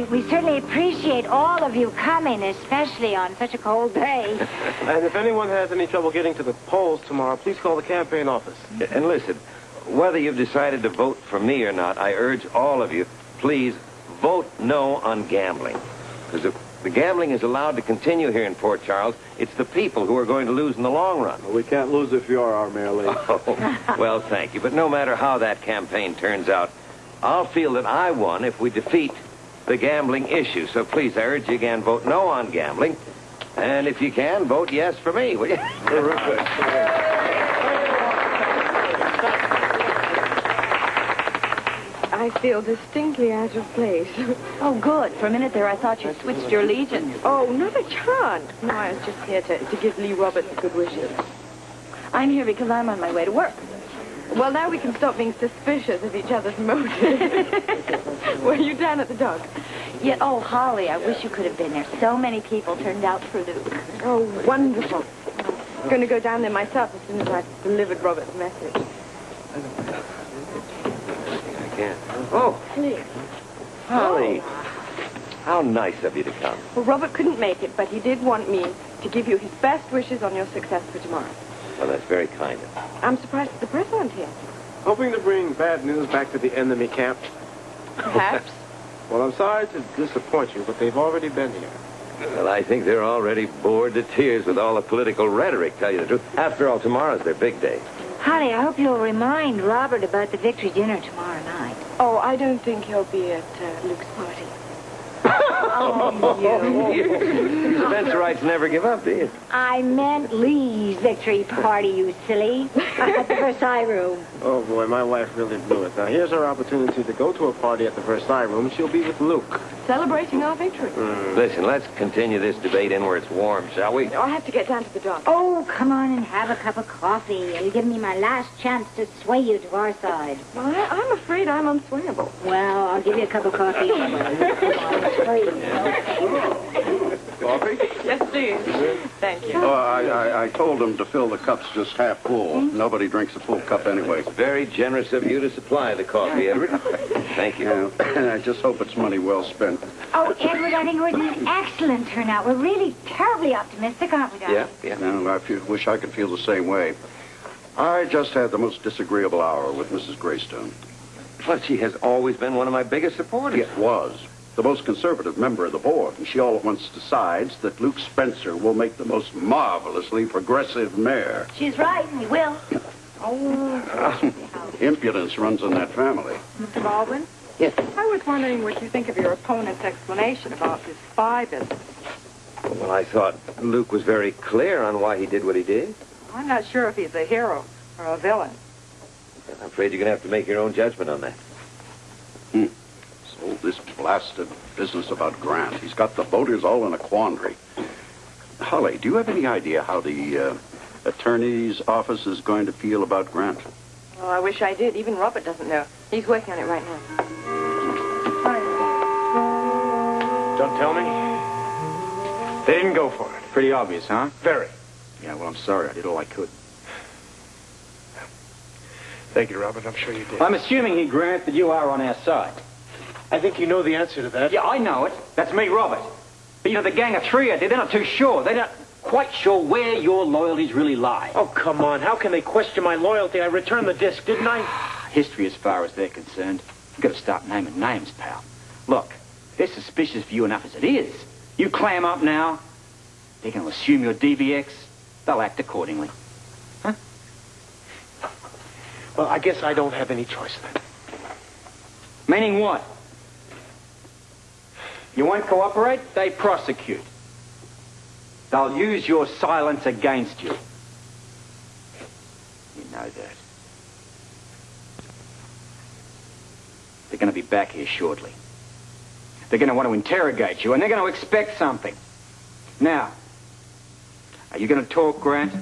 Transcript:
we certainly appreciate all of you coming, especially on such a cold day. And if anyone has any trouble getting to the polls tomorrow, please call the campaign office. And listen, whether you've decided to vote for me or not, I urge all of you, please vote no on gambling. Because if the gambling is allowed to continue here in Port Charles, it's the people who are going to lose in the long run. Well, we can't lose if you're our mayor, lady. Oh, well, thank you. But no matter how that campaign turns out, I'll feel that I won if we defeat the gambling issue. So please, I urge you again, vote no on gambling. And if you can, vote yes for me, will you? Terrific. I feel distinctly out of place. Oh, good. For a minute there, I thought you switched your allegiance. Oh, not a chance. No, I was just here to give Lee Roberts good wishes. I'm here because I'm on my way to work. Well, now we can stop being suspicious of each other's motives. Were you down at the dock? Yet, oh, Holly, I wish you could have been there. So many people turned out for Luke. Oh, wonderful. I'm going to go down there myself as soon as I've delivered Robert's message. Oh, Lee. Holly. How nice of you to come. Well, Robert couldn't make it, but he did want me to give you his best wishes on your success for tomorrow. Well, that's very kind of you. I'm surprised the press aren't here. Hoping to bring bad news back to the enemy camp. Perhaps. Well, I'm sorry to disappoint you, but they've already been here. Well, I think they're already bored to tears with all the political rhetoric, tell you the truth. After all, tomorrow's their big day. Holly, I hope you'll remind Robert about the victory dinner tomorrow night. Oh, I don't think he'll be at Luke's party. Oh, you. These Spencerites never give up, do you? I meant Lee's victory party, you silly. At the Versailles Room. Oh, boy, my wife really blew it. Now, here's our opportunity to go to a party at the Versailles Room. She'll be with Luke. Celebrating our victory. Listen, let's continue this debate in where it's warm, shall we? Oh, I have to get down to the dock. Oh, come on and have a cup of coffee. It'll give me my last chance to sway you to our side. Well, I'm afraid I'm unswayable. Well, I'll give you a cup of coffee. Coffee? Yes, please. Thank you. I told them to fill the cups just half full. Nobody drinks a full cup anyway. Very generous of you to supply the coffee, Edward. Thank you. I just hope it's money well spent. Oh, Edward, I think it was an excellent turnout. We're really terribly optimistic, aren't we, darling? Yeah. And I wish I could feel the same way. I just had the most disagreeable hour with Mrs. Greystone. But she has always been one of my biggest supporters. It was the most conservative member of the board, and she all at once decides that Luke Spencer will make the most marvelously progressive mayor. She's right, we will. Impudence runs in that family. Mr. Baldwin? Yes. I was wondering what you think of your opponent's explanation about this spy business. Well, I thought Luke was very clear on why he did what he did. I'm not sure if he's a hero or a villain. I'm afraid you're going to have to make your own judgment on that. So this blasted business about Grant, he's got the voters all in a quandary. Holly, do you have any idea how the attorney's office is going to feel about Grant? Oh, I wish I did. Even Robert doesn't know. He's working on it right now. Don't tell me. They didn't go for it. Pretty obvious, huh? Very. Yeah, well, I'm sorry. I did all I could. Thank you, Robert. I'm sure you did. I'm assuming, he, Grant, that you are on our side. I think you know the answer to that. Yeah, I know it. That's me, Robert. But, you know, the gang of three out there, they're not too sure. They're not quite sure where your loyalties really lie. Oh, come on. How can they question my loyalty? I returned the disc, didn't I? History as far as they're concerned. You've got to start naming names, pal. Look, they're suspicious of you enough as it is. You clam up now, they're going to assume you're DVX. They'll act accordingly. Huh? Well, I guess I don't have any choice then. Meaning what? You won't cooperate, they prosecute. They'll use your silence against you. You know that. They're going to be back here shortly. They're going to want to interrogate you, and they're going to expect something. Now, are you going to talk, Grant?